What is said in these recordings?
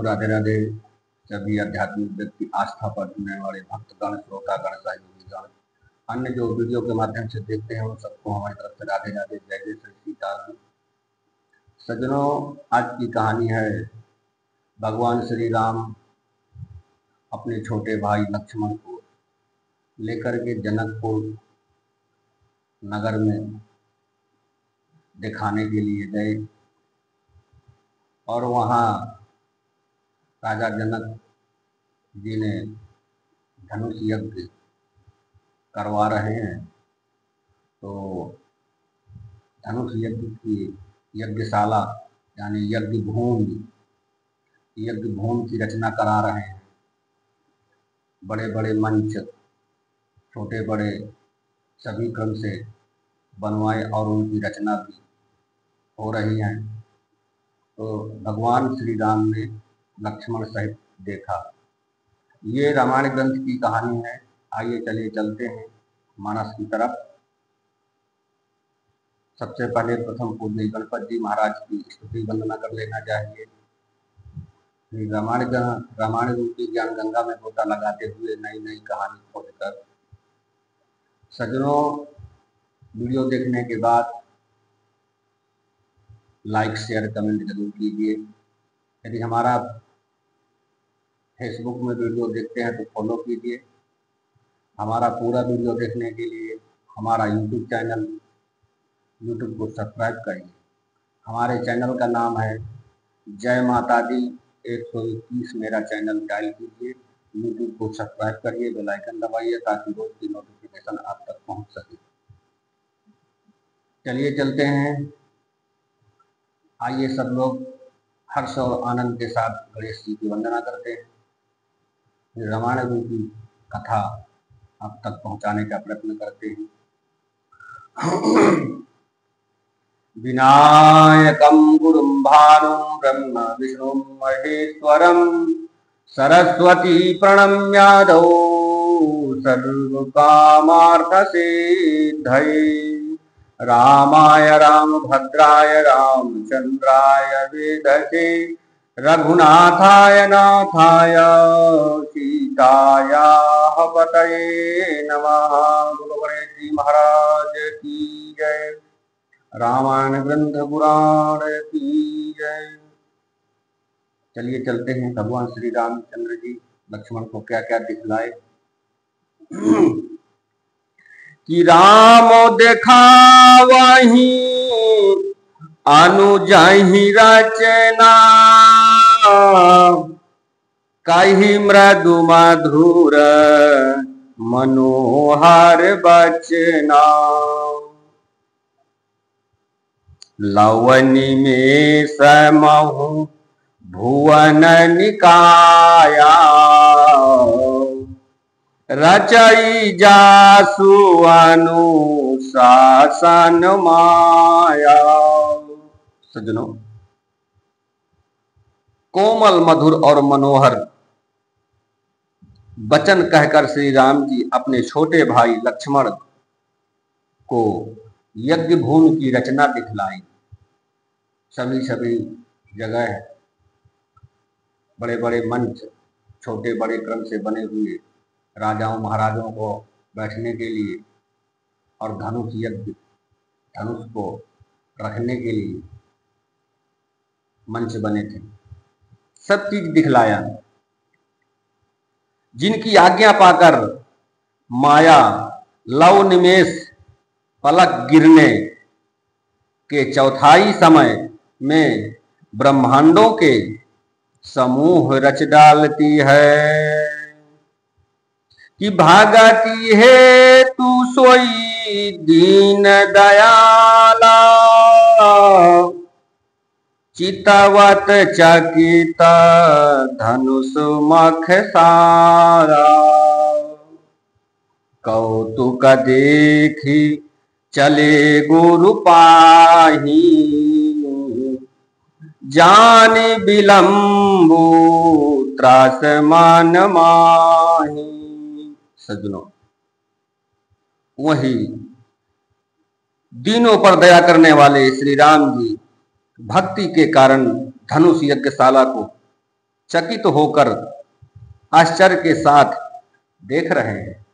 राधे राधे। सभी आध्यात्मिक व्यक्ति, आस्था पर जुड़ने वाले भक्तगण, श्रोतागण, सहयोगीगण, अन्य जो वीडियो के माध्यम से देखते हैं उन सबको हमारी तरफ से राधे राधे, जय जय श्री सीताराम। सज्जनों, आज की कहानी है भगवान श्री राम अपने छोटे भाई लक्ष्मण को लेकर के जनकपुर नगर में दिखाने के लिए गए और वहाँ राजा जनक जी ने धनुष यज्ञ करवा रहे हैं। तो धनुष यज्ञ की यज्ञशाला यानी यज्ञ भूमि की रचना करा रहे हैं। बड़े बड़े मंच, छोटे बड़े सभी क्रम से बनवाए और उनकी रचना भी हो रही है। तो भगवान श्री राम ने लक्ष्मण सहित देखा। ये रामायण ग्रंथ की कहानी है। आइए चलिए चलते हैं मानस की तरफ। सबसे पहले प्रथम पूज्य गणपति जी महाराज की स्तुति वंदना कर लेना चाहिए। रामायण रूपी ज्ञान गंगा में गोता लगाते हुए नई नई कहानी खोजकर। सज्जनों, वीडियो देखने के बाद लाइक शेयर कमेंट जरूर कीजिए। यदि हमारा फेसबुक में वीडियो देखते हैं तो फॉलो कीजिए। हमारा पूरा वीडियो देखने के लिए हमारा यूट्यूब को सब्सक्राइब करिए। हमारे चैनल का नाम है जय माता दी 121। मेरा चैनल डायल कीजिए, यूट्यूब को सब्सक्राइब करिए, बेल आइकन दबाइए ताकि रोज की नोटिफिकेशन आप तक पहुंच सके। चलिए चलते हैं। आइए सब लोग हर्ष और आनंद के साथ गणेश जी की वंदना करते हैं। रामायण रूपी कथा आप तक पहुंचाने का प्रयत्न करते हैं। विनायकं गुरुं भानुं ब्रह्म विष्णुं महेश्वरं सरस्वती प्रणम्यादौ सर्वकामार्थसिद्धये रामाय रामभद्राय रामचंद्राय वेधसे रघुनाथाय नाथाय सीताया पतये नमः। बोलो गणेश जी महाराज की जय। रामायण ग्रंथ पुराण की जय। चलिए चलते हैं। भगवान श्री रामचंद्र जी लक्ष्मण को क्या क्या दिखलाए कि राम देखावहि अनुजहि रचना कहि मृदु मधुर मनोहर बचना लवनि में समहु भुवन निकाया रचई जासु अनुशासन माया। सज्जनों, कोमल मधुर और मनोहर वचन कहकर श्री राम जी अपने छोटे भाई लक्ष्मण को यज्ञ भूमि की रचना दिखलाई। सभी जगह बड़े बड़े मंच, छोटे बड़े क्रम से बने हुए राजाओं महाराजों को बैठने के लिए और धनुष को रखने के लिए मंच बने थे। सब चीज दिखलाया। जिनकी आज्ञा पाकर माया लव निमेष पलक गिरने के चौथाई समय में ब्रह्मांडों के समूह रच डालती है कि भागती है तू सोई दीन दयाला चितवत चकित धनुष मख सारा कौतुक देखी चले गुरु पाही जान विलंबु त्रास मान माही। सज्जनों, वही दीनों पर दया करने वाले श्री राम जी भक्ति के कारण धनुष यज्ञशाला को चकित होकर आश्चर्य के साथ देख रहे हैं।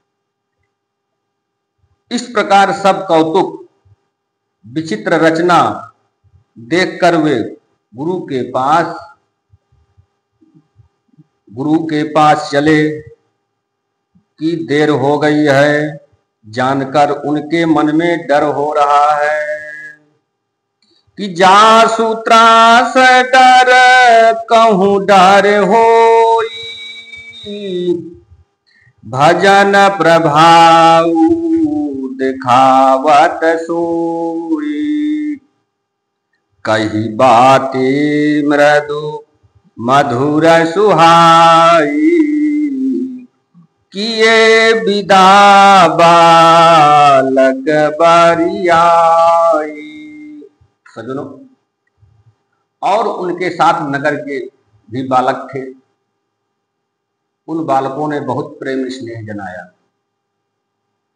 इस प्रकार सब कौतुक विचित्र रचना देखकर वे गुरु के पास चले कि देर हो गई है। जानकर उनके मन में डर हो रहा है कि जासु त्रास डर कहूँ डर होई, भजन प्रभाव दिखावत सोई। कही बाते मृदु मधुर सुहाई, किए विदा बालक बरियाई। सज्जनों, और उनके साथ नगर के भी बालक थे। उन बालकों ने बहुत प्रेम स्नेह जनाया।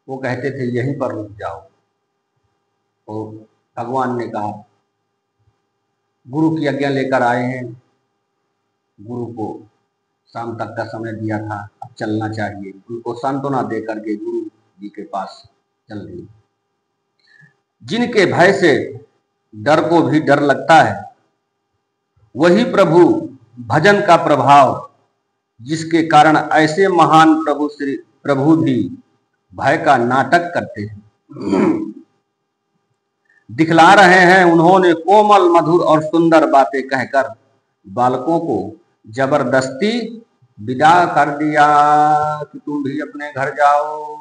वो कहते थे यहीं पर रुक जाओ। तो भगवान ने कहा गुरु की आज्ञा लेकर आए हैं, गुरु को शाम तक का समय दिया था, अब चलना चाहिए। गुरु को सांत्वना दे करके गुरु जी के पास चल दिए। जिनके भय से डर को भी डर लगता है, वही प्रभु भजन का प्रभाव, जिसके कारण ऐसे महान प्रभु भी भय का नाटक करते हैं, दिखला रहे हैं। उन्होंने कोमल मधुर और सुंदर बातें कहकर बालकों को जबरदस्ती विदा कर दिया कि तुम भी अपने घर जाओ।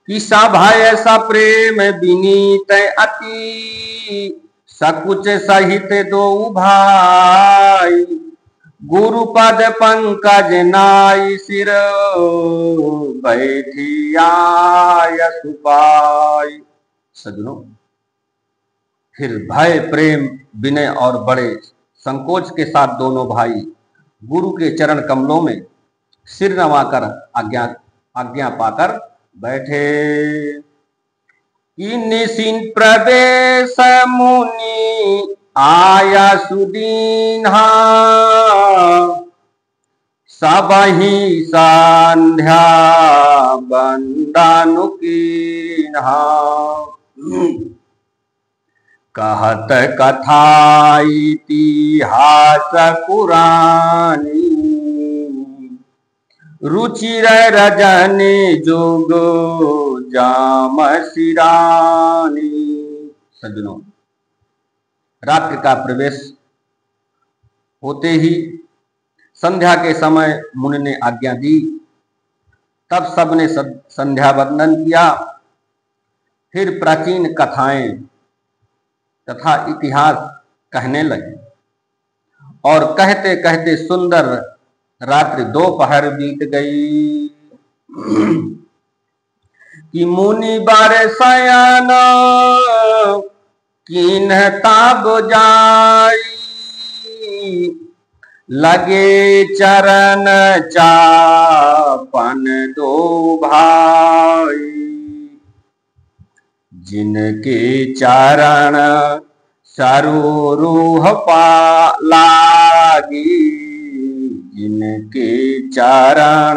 कि भाई ऐसा प्रेम विनीत अति, सकुच सहित दो भाई, गुरुपद पंकज नाई सिर, बैठिया सुपाई। सज्जनों, फिर भय प्रेम विनय और बड़े संकोच के साथ दोनों भाई गुरु के चरण कमलों में सिर नवाकर आज्ञा पाकर बैठे। कि निशिन प्रवेश मुनि आया सुदीन्हा, सबहि संध्या बंदनु कीन्हा। कहत कथा इतिहास पुरानी, रुचिर रजनी जोग जाम सिरानी। सज्जनों, रात्रि का प्रवेश होते ही संध्या के समय मुनि ने आज्ञा दी। तब सबने संध्या वंदन किया। फिर प्राचीन कथाएं तथा इतिहास कहने लगे और कहते कहते सुंदर रात्रि दोपहर बीत गई। कि मुनि बर शयन कीन्ह ताब जाई, लगे चरण चापन दो भाई। जिनके चरण सरोरुह लागी, जिनके चरण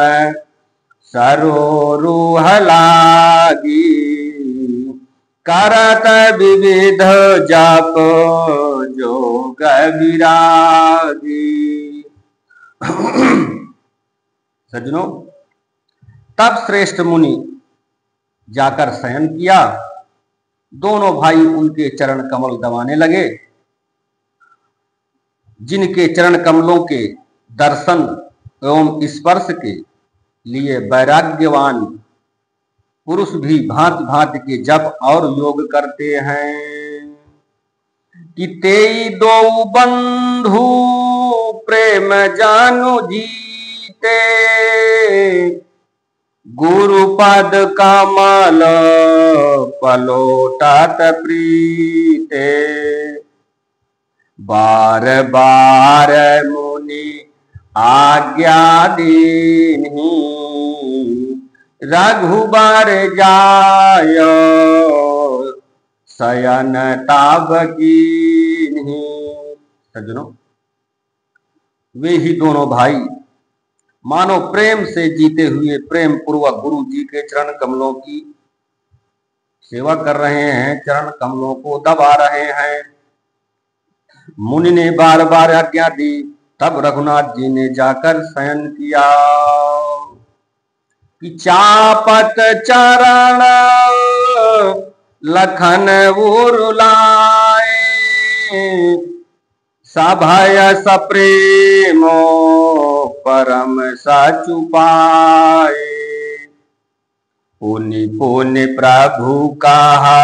सरोरुह लागी, करत विविध जप जोग विरागी। सज्जनों, तब श्रेष्ठ मुनि जाकर शयन किया। दोनों भाई उनके चरण कमल दबाने लगे। जिनके चरण कमलों के दर्शन एवं स्पर्श के लिए वैराग्यवान पुरुष भी भांति भांति के जप और योग करते हैं। कि तेई दो बंधु प्रेम जानु जीते, गुरुपद कमल पलोटत प्रीते। बार बार मुनि आज्ञा दीन्ही, रघुबर जायो शयन ताब कीन्ही। सज्जनों, वे ही दोनों भाई मानो प्रेम से जीते हुए प्रेम पूर्वक गुरु जी के चरण कमलों की सेवा कर रहे हैं, चरण कमलों को दबा रहे हैं। मुनि ने बार बार आज्ञा दी, तब रघुनाथ जी ने जाकर शयन किया कि चापत चरण लखन उरुलाए, सभय सप्रेमो परम सचुपाए। पुनि पुनि प्रभु कहा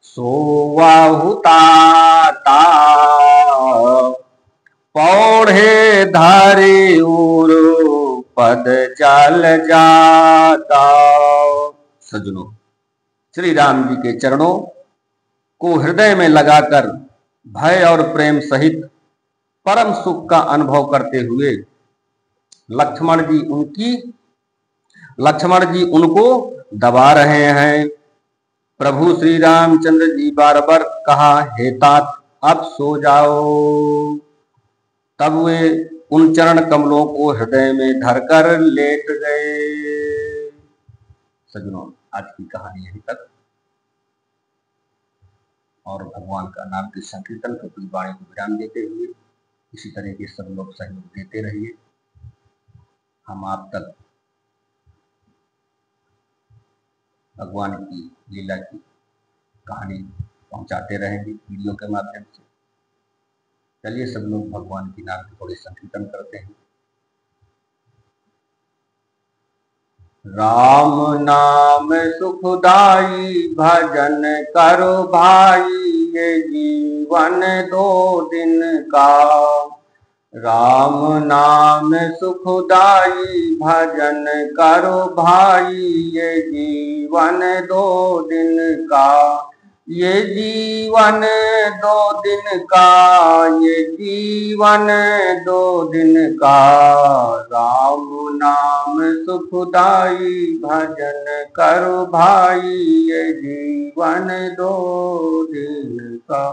सोवाहुता, पौढ़े धारी उरु पद चल जाता। सजनों, श्री राम जी के चरणों को हृदय में लगाकर भय और प्रेम सहित परम सुख का अनुभव करते हुए लक्ष्मण जी उनको दबा रहे हैं। प्रभु श्री रामचंद्र जी बार बार कहा, हे तात अब सो जाओ। तब वे उन चरण कमलों को हृदय में धरकर लेट गए। सज्जनों, आज की कहानी यहीं तक, और भगवान का नाम के संकीर्तन को अपनी वाणी को विराम देते हुए इसी तरह के सब लोग सहयोग देते रहिए। हम आप तक भगवान की लीला की कहानी पहुंचाते रहेंगे वीडियो के माध्यम से। चलिए सब लोग भगवान की नाम के थोड़े संकीर्तन करते हैं। राम नाम सुखदाई भजन करो भाई, ये जीवन दो दिन का। राम नाम सुखदाई भजन करो भाई, ये जीवन दो दिन का। ये जीवन दो दिन का, ये जीवन दो दिन का। राम नाम सुखदाई भजन करो भाई, ये जीवन दो दिन का।